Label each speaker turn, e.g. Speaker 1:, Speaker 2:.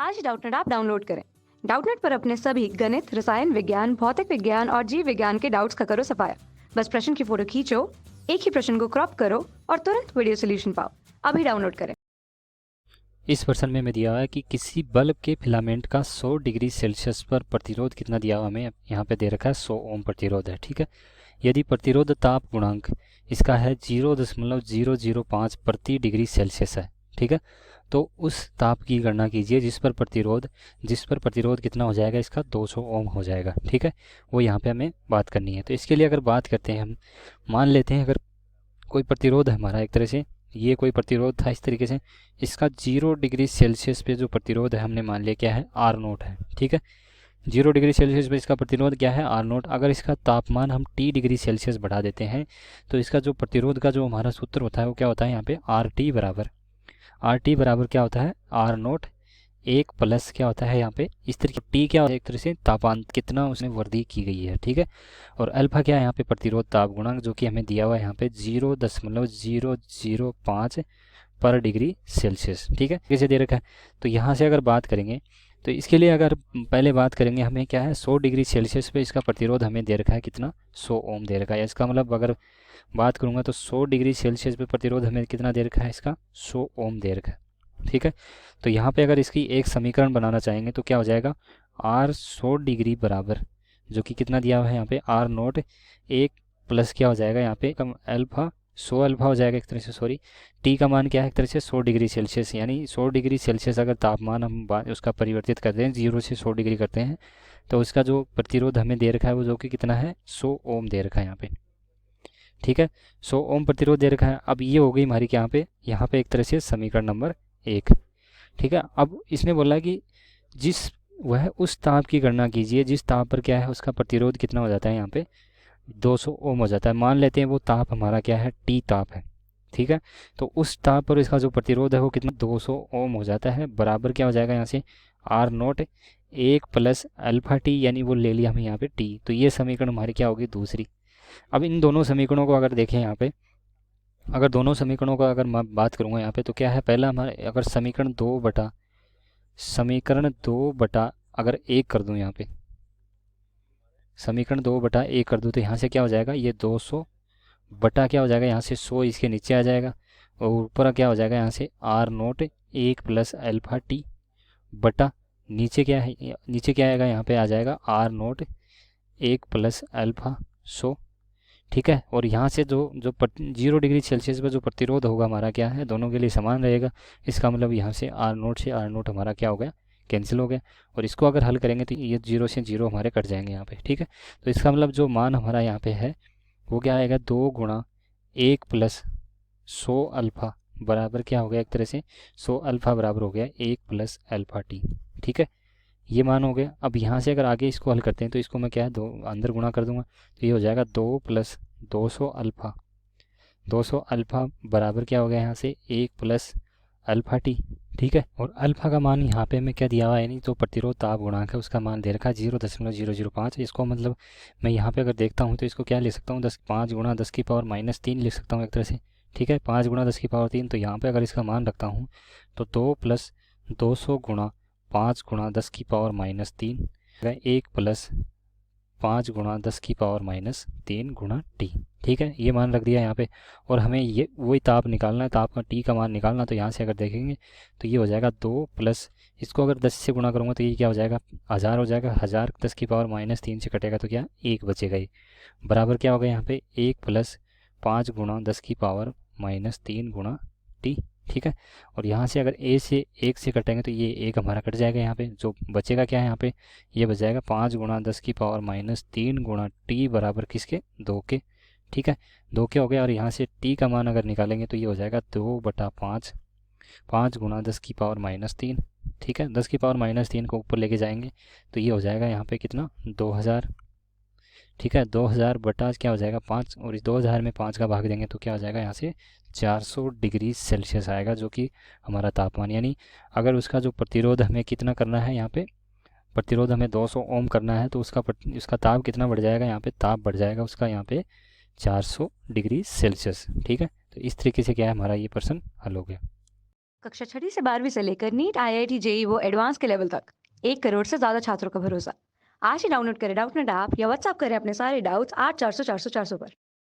Speaker 1: आज Doubtnut app download करें। Doubtnut पर अपने सभी गणित, रसायन विज्ञान, भौतिक विज्ञान और जीव विज्ञान के डाउट्स का करो सफाया। बस प्रश्न की फोटो खींचो, एक ही प्रश्न को क्रॉप करो और तुरंत वीडियो सोल्यूशन पाओ। अभी डाउनलोड करें।
Speaker 2: इस प्रश्न में हमें दिया हुआ है कि किसी बल्ब के फिलामेंट का 100 डिग्री सेल्सियस पर प्रतिरोध कितना दिया हुआ हमें यहाँ पे दे रखा है 100 ओम प्रतिरोध है। ठीक है, यदि प्रतिरोध ताप गुणांक इसका है 0.005 प्रति डिग्री सेल्सियस है। ठीक है, तो उस ताप की गणना कीजिए जिस पर प्रतिरोध कितना हो जाएगा, इसका 200 ओम हो जाएगा। ठीक है, वो यहाँ पे हमें बात करनी है। तो इसके लिए अगर बात करते हैं, हम मान लेते हैं अगर कोई प्रतिरोध है हमारा, एक तरह से ये कोई प्रतिरोध था इस तरीके से, इसका 0 डिग्री सेल्सियस पे जो प्रतिरोध है हमने मान लिया क्या है, आर नोट है। ठीक है, 0 डिग्री सेल्सियस पे इसका प्रतिरोध क्या है, आर नोट। अगर इसका तापमान हम टी डिग्री सेल्सियस बढ़ा देते हैं तो इसका जो प्रतिरोध का जो हमारा सूत्र होता है वो क्या होता है, यहाँ पे आर टी बराबर क्या होता है, आर नोट एक प्लस क्या होता है यहाँ पे इस तरीके, टी क्या होता है, एक तरह से तापमान कितना उसमें वृद्धि की गई है। ठीक है, और अल्फा क्या है यहाँ पे, प्रतिरोध ताप गुणांक, जो कि हमें दिया हुआ है यहाँ पे 0.005 पर डिग्री सेल्सियस। ठीक है, कैसे दे रखा है। तो यहाँ से अगर बात करेंगे तो इसके लिए अगर पहले बात करेंगे, हमें क्या है 100 डिग्री सेल्सियस पे इसका प्रतिरोध हमें दे रखा है कितना, 100 ओम दे रखा है। इसका मतलब अगर बात करूँगा तो 100 डिग्री सेल्सियस पे प्रतिरोध हमें कितना दे रखा है, इसका 100 ओम दे रखा है। ठीक है, तो यहाँ पे अगर इसकी एक समीकरण बनाना चाहेंगे तो क्या हो जाएगा, आर 100 डिग्री बराबर, जो कि कितना दिया हुआ है यहाँ पे, आर नोट एक प्लस क्या हो जाएगा यहाँ पे कम अल्फा, 100 अल्फा हो जाएगा एक तरह से, सॉरी टी का मान क्या है एक तरह से 100 डिग्री सेल्सियस, यानी 100 डिग्री सेल्सियस अगर तापमान हम उसका परिवर्तित करते हैं, 0 से 100 डिग्री करते हैं, तो उसका जो प्रतिरोध हमें दे रखा है वो जो कि कितना है 100 ओम दे रखा है यहाँ पे। ठीक है, 100 ओम प्रतिरोध दे रखा है। अब ये हो गई हमारी यहाँ पे एक तरह से समीकरण नंबर 1। ठीक है, अब इसने बोला कि जिस वह उस ताप की गणना कीजिए जिस ताप पर क्या है उसका प्रतिरोध कितना हो जाता है, यहाँ पे 200 ओम हो जाता है। मान लेते हैं वो ताप हमारा क्या है, टी ताप है। ठीक है, तो उस ताप पर इसका जो प्रतिरोध है वो कितना 200 ओम हो जाता है, बराबर क्या हो जाएगा यहाँ से, आर नोट एक प्लस अल्फा टी, यानी वो ले लिया हमें यहाँ पे टी। तो ये समीकरण हमारी क्या होगी, दूसरी। अब इन दोनों समीकरणों को अगर देखें यहाँ पे, अगर दोनों समीकरणों का अगर मैं बात करूँगा यहाँ पे, तो क्या है, पहला हमारे अगर समीकरण दो बटा अगर एक कर दूं, यहाँ पे समीकरण 2/1 कर दूं, तो यहाँ से क्या हो जाएगा, ये 200 बटा क्या हो जाएगा, यहाँ से 100 इसके नीचे आ जाएगा, और ऊपर क्या हो जाएगा यहाँ से आर नोट एक प्लस अल्फा टी बटा नीचे क्या है, नीचे क्या आएगा, यहाँ पे आ जाएगा आर नोट एक प्लस अल्फा 100। ठीक है, और यहाँ से जो जो 0 डिग्री सेल्सियस पर जो प्रतिरोध होगा हमारा क्या है, दोनों के लिए समान रहेगा। इसका मतलब यहाँ से आर नोट से आर नोट हमारा क्या हो गया, कैंसिल हो गया। और इसको अगर हल करेंगे तो ये 0 से 0 हमारे कट जाएंगे यहाँ पे। ठीक है, तो इसका मतलब जो मान हमारा यहाँ पे है वो क्या आएगा, 2 गुणा 1 प्लस 100 अल्फ़ा बराबर क्या हो गया, एक तरह से 100 अल्फ़ा बराबर हो गया 1 प्लस अल्फ़ा टी। ठीक है, ये मान हो गया। अब यहाँ से अगर आगे इसको हल करते हैं तो इसको मैं क्या है, दो अंदर गुणा कर दूंगा, तो ये हो जाएगा 2 प्लस 200 अल्फ़ा, 200 अल्फ़ा बराबर क्या हो गया यहाँ से 1 प्लस अल्फ़ा टी। ठीक है, और अल्फ़ा का मान यहाँ पे हमें क्या दिया हुआ है, यानी जो प्रतिरोध ताप गुणांक है उसका मान दे रखा है 0.005। इसको मतलब मैं यहाँ पे अगर देखता हूँ तो इसको क्या ले सकता हूँ, 5 गुणा 10⁻³ लिख सकता हूँ एक तरह से। ठीक है, 5 गुणा 10⁻³ तो यहाँ पे अगर इसका मान रखता हूँ तो 2 प्लस 200 गुणा 5 गुणा 10⁻³ 1 प्लस 5 गुणा 10⁻³ गुणा टी। ठीक है, ये मान रख दिया यहाँ पे, और हमें ये वही ताप निकालना है, ताप का टी का मान निकालना। तो यहाँ से अगर देखेंगे तो ये हो जाएगा 2 प्लस, इसको अगर 10 से गुणा करूँगा तो ये क्या हो जाएगा, 1000 हो जाएगा। 1000 10⁻³ से कटेगा तो क्या, 1 बचेगा। ये बराबर क्या होगा यहाँ पे 1 प्लस 5 गुणा 10⁻³ गुणा टी। ठीक है, और यहाँ से अगर ए से 1 से कटेंगे तो ये 1 हमारा कट जाएगा। यहाँ पे जो बचेगा क्या है, यहाँ पे ये बच जाएगा 5 गुणा 10⁻³ गुणा टी बराबर किसके, 2 के। ठीक है, 2 के हो गया, और यहाँ से टी का मान अगर निकालेंगे तो ये हो जाएगा 2/5, 5 गुणा 10⁻³। ठीक है, 10⁻³ को ऊपर लेके जाएंगे तो ये हो जाएगा यहाँ पे कितना, 2000। ठीक है, 2000 बटा क्या हो जाएगा 5, और इस 2000 में 5 का भाग देंगे तो क्या हो जाएगा यहाँ से 400 डिग्री सेल्सियस आएगा, जो कि हमारा तापमान। यानी अगर उसका जो प्रतिरोध हमें कितना करना है, यहाँ पे प्रतिरोध हमें 200 ओम करना है, तो उसका ताप कितना बढ़ जाएगा, यहाँ पे ताप बढ़ जाएगा उसका यहाँ पे 400 डिग्री सेल्सियस। ठीक है, तो इस तरीके से क्या है हमारा ये प्रश्न हल हो गया।
Speaker 1: कक्षा 6वीं से 12वीं से लेकर नीट, आईआईटी, जेई वो एडवांस के लेवल तक 1 करोड़ से ज्यादा छात्रों का भरोसा। आज ही डाउनलोड करें डाउटनेट ऐप या व्हाट्सएप करें अपने सारे डाउट्स 8400 400 400 पर।